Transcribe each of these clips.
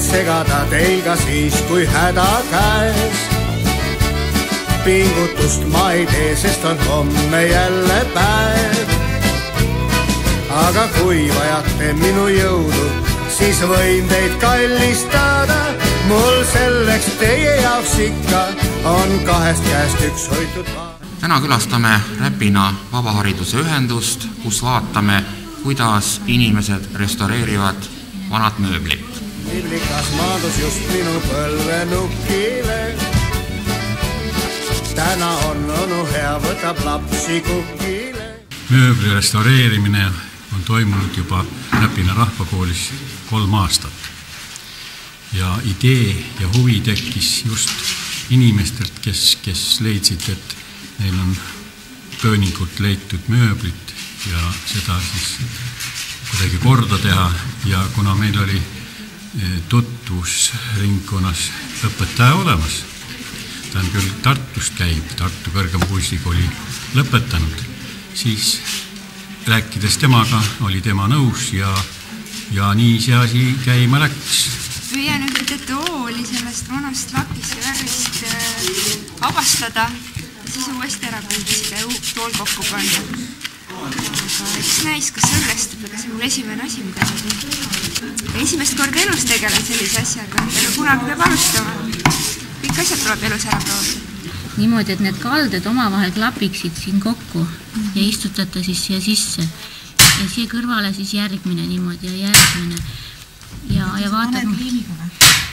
segada teil ka siis, kui häda käes. Pingutust ma ei tee, sest on homme jälle päev. Aga kui vajate minu jõudu, siis võin teid kallistada. Mul selleks teie jaoks ikka on 2 käest 1 hoitud maa. Täna külastame Räpina vabahariduse ühendust, kus vaatame, kuidas inimesed restaureerivad vanad mööblit. Liblikas maadus just minu põlvenukile. Täna on onu hea, võtab lapsi kukile. Mööbli restaureerimine on toimunud juba Räpina rahvakoolis 3 aastat. Ja idee ja huvi tekkis just inimestelt, kes leidsid, et neil on pööningult leitud mööblit ja seda siis kuidagi korda teha. Ja kuna meil oli tutvusringkonnas õpetaja olemas, ta on küll Tartust käib, Tartu Kõrgkooli lõpetanud, siis rääkides temaga oli tema nõus ja nii see asi käima läks. Püüan ühte tooli sellest vanast lakist ja värvist vabastada ja siis uuesti ära püüdsida ja tool kokku panna. Aga eks näis, kas õnnestub, aga see on mul esimene asi, mida ma teen. Esimest korda elus tegelen sellise asjaga, aga kunagi peab alustama. Kõik asjad tuleb elus ära proovida. Niimoodi, et need kalded omavahel klapiksid siin kokku ja istutada siis siia sisse. Ja siia kõrvale siis järgmine niimoodi ja järgmine. Ja vaatab,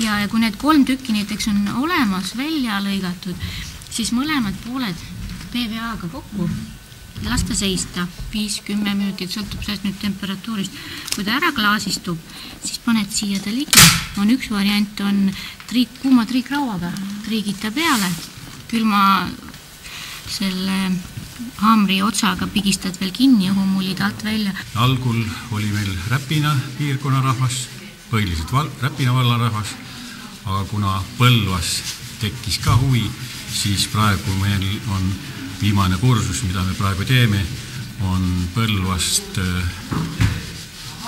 ja kui need 3 tükki näiteks on olemas välja lõigatud, siis mõlemad pooled PVA-ga kokku lasta seista 5-10 minutit, sõltub sellest nüüd temperatuurist. Kui ta ära klaasistub, siis paned siia ta ligi. On üks variant, on kuuma triikrauaga, triigita peale, külma selle haamri otsaga pigistad veel kinni, õhumullid alt välja. Algul oli meil Räpina piirkonna rahvas, põhiliselt Räpina vallarahvas, aga kuna Põlvas tekkis ka huvi, siis praegu meil on viimane kursus, mida me praegu teeme, on Põlvast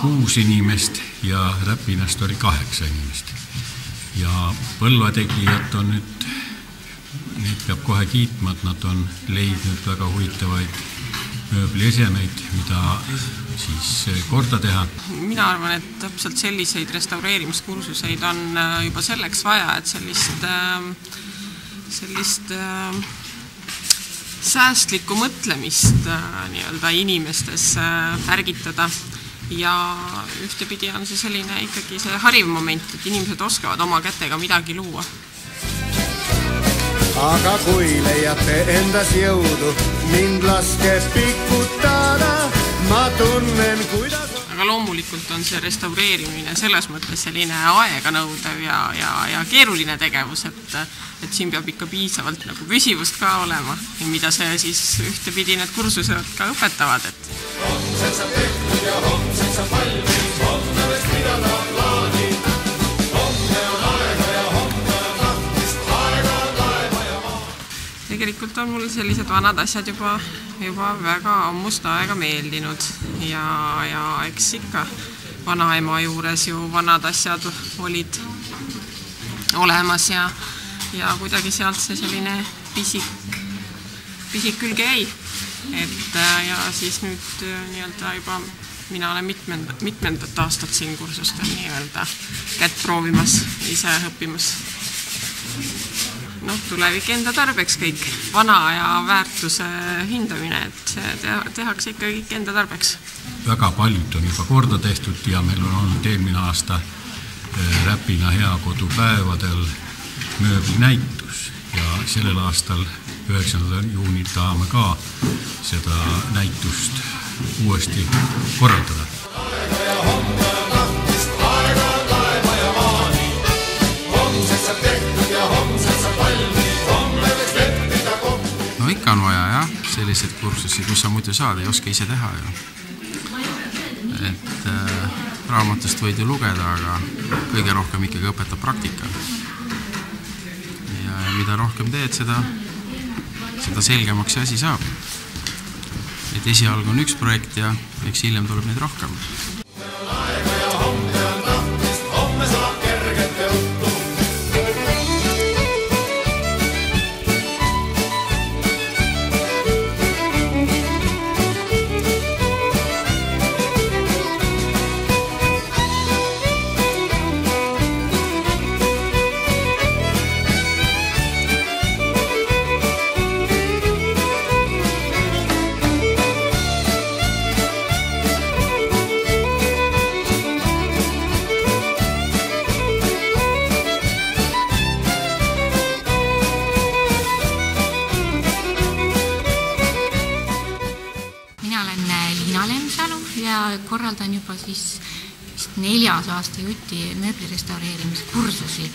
6 inimest ja Räpinast oli 8 inimest. Ja Põlva tegijad on nüüd, neid peab kohe kiitma, et nad on leidnud väga huvitavaid mööbliesemeid, mida siis korda teha. Mina arvan, et täpselt selliseid restaureerimiskursuseid on juba selleks vaja, et sellist säästlikku mõtlemist inimestes ärgitada. Ja ühtepidi on see selline ikkagi see hariv moment, et inimesed oskavad oma kätega midagi luua. Aga kui leiate endas jõudu, mind laske pikutada, ma tunnen, kuidas... Aga loomulikult on see restaureerimine selles mõttes selline aeganõudev ja keeruline tegevus, et siin peab ikka piisavalt püsivust ka olema, mida see siis ühtepidi need kursused ka õpetavad. Homseks sa tehtud ja homseks sa valmis, homme võiks pidada plaani. Homme on aega ja homme on lahtist, aega on laeva ja maa. Tegelikult on mul sellised vanad asjad juba väga ammust aega meeldinud ja eks ikka vanaema juures ju vanad asjad olid olemas ja kuidagi sealt see selline pisik külge jäi. Ja siis nüüd juba mina olen mitmendat aastat siin kursustel kätt proovimas, ise õppimas. Tulevik enda tarbeks kõik, vana ja väärtuse hindamine, et see tehakse ikka kõik enda tarbeks. Väga paljud on juba korda tehtud ja meil on olnud eelmine aasta Räpina heakodupäevadel mööblinäitus ja sellel aastal 9. juunil tahame ka seda näitust uuesti korraldada. No ikka on vaja, jah, sellised kursusi, kus sa muidu saad, ei oska ise teha ju. Et raamatust võid ju lugeda, aga kõige rohkem ikkagi õpetab praktika. Ja mida rohkem teed, seda selgemaks see asi saab. Et esialgu on üks projekt ja eks hiljem tuleb neid rohkem. olen Liina Lemsalu ja korraldan juba siis 4. aasta jutti mööbli restaureerimiskursusi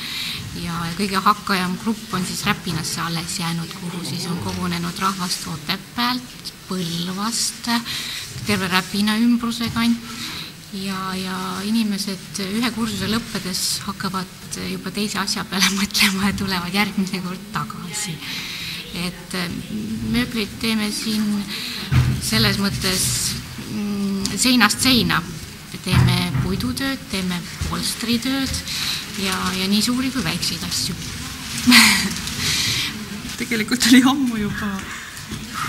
ja kõige hakkajam grupp on siis Räpinasse alles jäänud, kuhu siis on kogunenud rahvast Otepäält, Põlvast, terve Räpina ümbruse kant ja inimesed ühe kursuse lõppedes hakkavad juba teise asja peale mõtlema ja tulevad järgmine kord tagasi. Et mööblit teeme siin selles mõttes seinast seina. Teeme puidutööd, teeme polstritööd ja nii suuri kui väikseid asju. Tegelikult oli ammu juba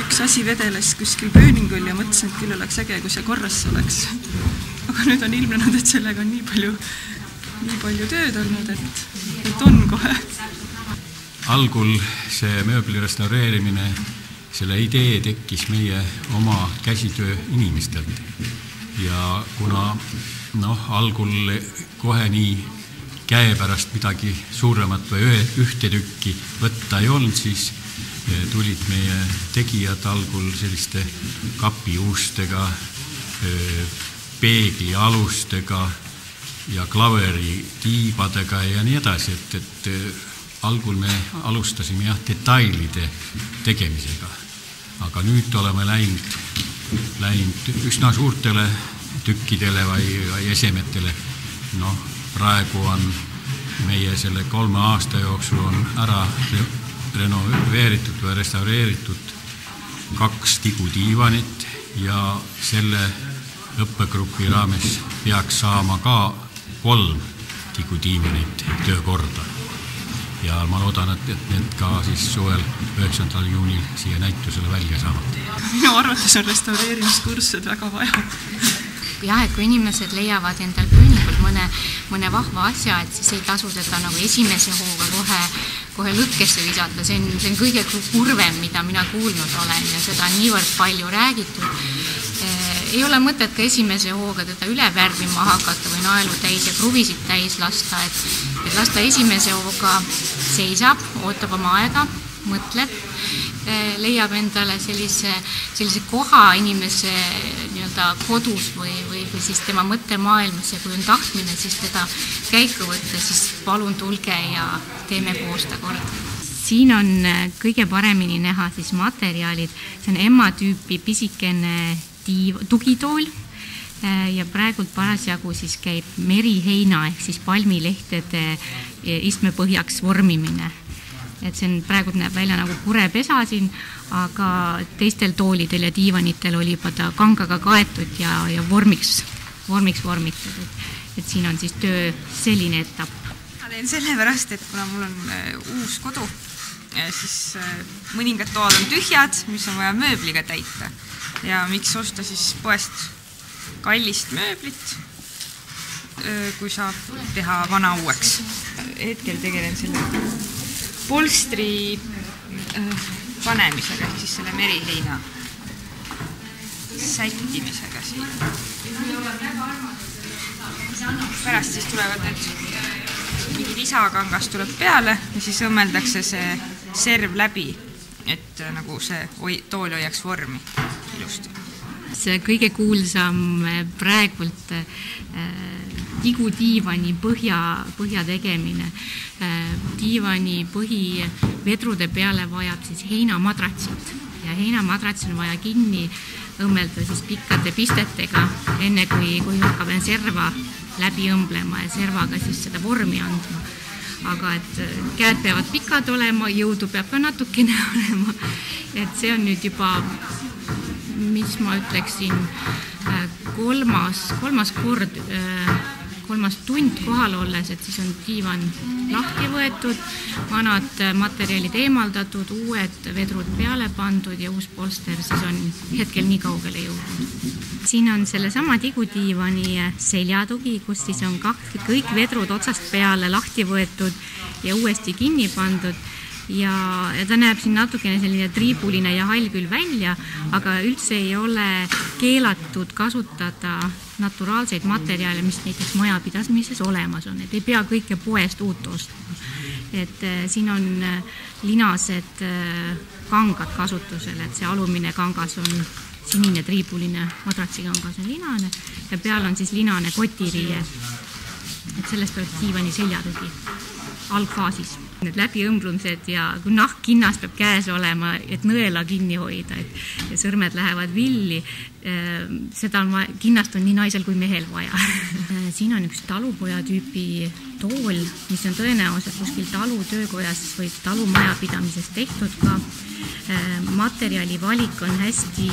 üks asi vedeles kuskil pööningul ja mõtlesin, et küll oleks äge, kui see korras oleks. Aga nüüd on ilmnenud, et sellega on nii palju tööd olnud, et on kohe. Algul see mööbli restaureerimine, selle idee tekkis meie oma käsitöö inimestelt. Ja kuna algul kohe nii käepärast midagi suuremat või ühte tükki võtta ei olnud, siis tulid meie tegijad algul selliste kapiuustega, peeglialustega ja klaveri tiibadega ja nii edasi, et algul me alustasime detailide tegemisega, aga nüüd oleme läinud üsna suurtele tükkidele või esemetele. Praegu on meie selle 3 aasta jooksul on ära renoveeritud või restaureeritud 2 tigudiivanit ja selle õppegrupi raames peaks saama ka 3 tigudiivanit töökorda. Ja ma loodan, et need ka siis suvel 9. juunil siia näitusele välja saavad. Minu arvates on restaureerimiskursused väga vaja. Jah, et kui inimesed leiavad endal pööningult mõne vahva asja, et siis ei tasu seda nagu esimese hooga kohe lõkkesse visata. See on kõige kurvem, mida mina kuulnud olen ja seda on niivõrd palju räägitud. Ei ole mõtet ka esimese hooga teda üle värvima hakata või naelu täis ja kruvisid täis lasta, et lasta esimese hooga seisab, ootab oma aega, mõtleb, leiab endale sellise koha inimese kodus või siis tema mõttemaailmas ja kui on tahtmine, siis teda käiku võtta, siis palun tulge ja teeme koos ta korda. Siin on kõige paremini näha siis materjalid, see on Emma tüüpi pisikene tugitool ja praegult parasjagu siis käib meriheina ehk siis palmilehtede istmepõhjaks vormimine. Et see on praegult näeb välja nagu kurepesa siin, aga teistel toolidel ja diivanitel oli juba ta kangaga kaetud ja vormiks vormitud. Et siin on siis töö selline etapp. Ma teen sellepärast, et kuna mul on uus kodu, siis mõningad toad on tühjad, mis on vaja mööbliga täita. Ja miks osta siis poest kallist mööblit, kui saab teha vana uueks. Hetkel tegelen selle polstri panemisega, siis selle meriheina sättimisega siin. Pärast siis tulevad need mingid isakangas tuleb peale ja siis õmmeldakse see serv läbi, et nagu see tool hoiaks vormi ilusti. See kõige kuulsam praegult tigudiivani põhja tegemine. Diivani põhivedrude peale vajab siis heinamadratsit ja heinamadratsi on vaja kinni õmmelda siis pikkade pistetega, enne kui hakkab serva läbi õmblema ja servaga siis seda vormi andma. Aga et käed peavad pikad olema, jõudu peab ka natukene olema. Et see on nüüd juba, mis ma ütleksin, kolmas tund kohal olles, et siis on diivan lahti võetud, vanad materjalid eemaldatud, uued vedrud peale pandud ja uus polster siis on hetkel nii kaugele jõudnud. Siin on selle sama tigudiivani seljatugi, kus siis on kõik vedrud otsast peale lahti võetud ja uuesti kinni pandud. Ja ta näeb siin natukene selline triibuline ja hall küll välja, aga üldse ei ole keelatud kasutada naturaalseid materjale, mis näiteks majapidasmises olemas on. Et ei pea kõike poest uut ostma. Et siin on linased kangad kasutusel, et see alumine kangas on sinine triibuline madratsiga on ka see linane ja peal on siis linane kotiriie. Et sellest oleks diivani seljatugi algfaasis. Need läbiõmbrumised ja kui nahkkinnas peab käes olema, et nõela kinni hoida, et sõrmed lähevad villi, seda on kinnast on nii naisel kui mehel vaja. Siin on üks talupoja tüüpi tool, mis on tõenäoliselt kuskil talu töökojas või talumajapidamises tehtud ka. Materjali valik on hästi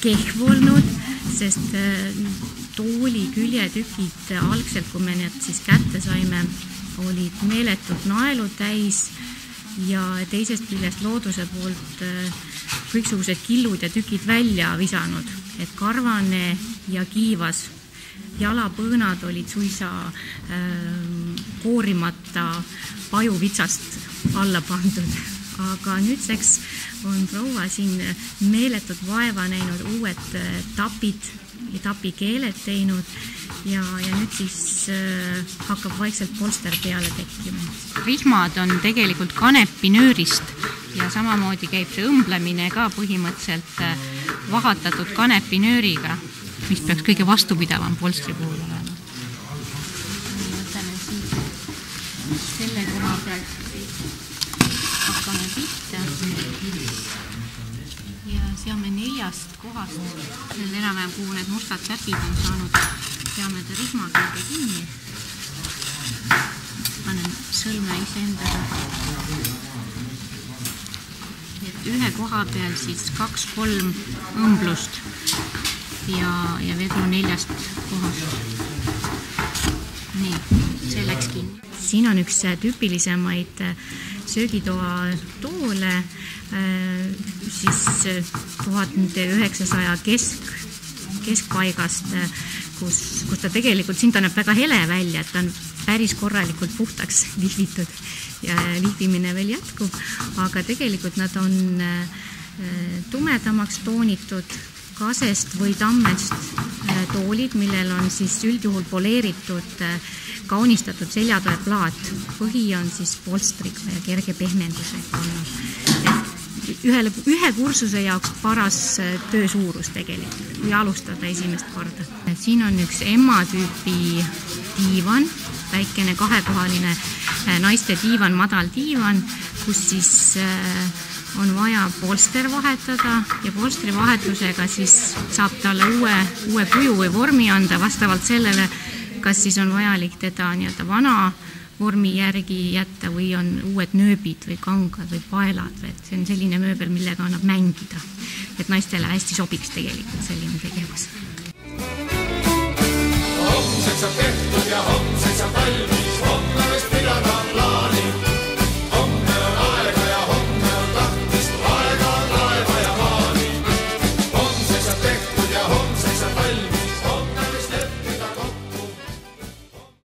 kehv olnud, sest tooli küljetükid algselt, kui me need siis kätte saime, olid meeletult naelu täis ja teisest küljest looduse poolt kõiksugused killud ja tükid välja visanud, et karvane ja kiivas. Jalapõõnad olid suisa koorimata pajuvitsast alla pandud, aga nüüdseks on proua siin meeletut vaeva näinud uued tapid ja tapikeeled teinud ja nüüd siis hakkab vaikselt polster peale tekkima. Rihmad on tegelikult kanepinöörist ja samamoodi käib see õmblemine ka põhimõtteliselt vahatatud kanepinööriga, mis peaks kõige vastupidavam polstri puhul olema. Võtame siit selle koha pealt hakkame pihta ja seame 4 kohast. Need enam-vähem, kuhu need mustad täpid on saanud, peame ta rihmaga kinni. Panen sõlme iseendale. Et ühe koha peal siis 2-3 õmblust ja vedu 4 kohast. Nii, see läks kinni. Siin on üks tüüpilisemaid söögitoa toole, siis 1900 keskpaigast, kus ta tegelikult, siin ta näeb väga hele välja, et ta on päris korralikult puhtaks lihvitud ja lihvimine veel jätkub, aga tegelikult nad on tumedamaks toonitud kasest või tammest toolid, millel on siis üldjuhul poleeritud kaunistatud seljatoe plaat. Põhi on siis polstriga ja kerge pehmendusega olnud. Ühe kursuse jaoks paras töösuurus tegelikult, kui alustada esimest korda. Siin on üks emma-tüüpi diivan, väikene 2-kohaline naiste diivan, madal diivan, kus siis on vaja polster vahetada ja polstri vahetusega siis saab talle uue kuju või vormi anda vastavalt sellele, kas siis on vajalik teda nii-öelda vana vormi järgi jätta või on uued nööbid või kangad või paelad. See on selline mööbel, millega annab mängida. Et naistele hästi sobiks tegelikult selline tegevus. Homseks on tehtud ja homseks on valmis.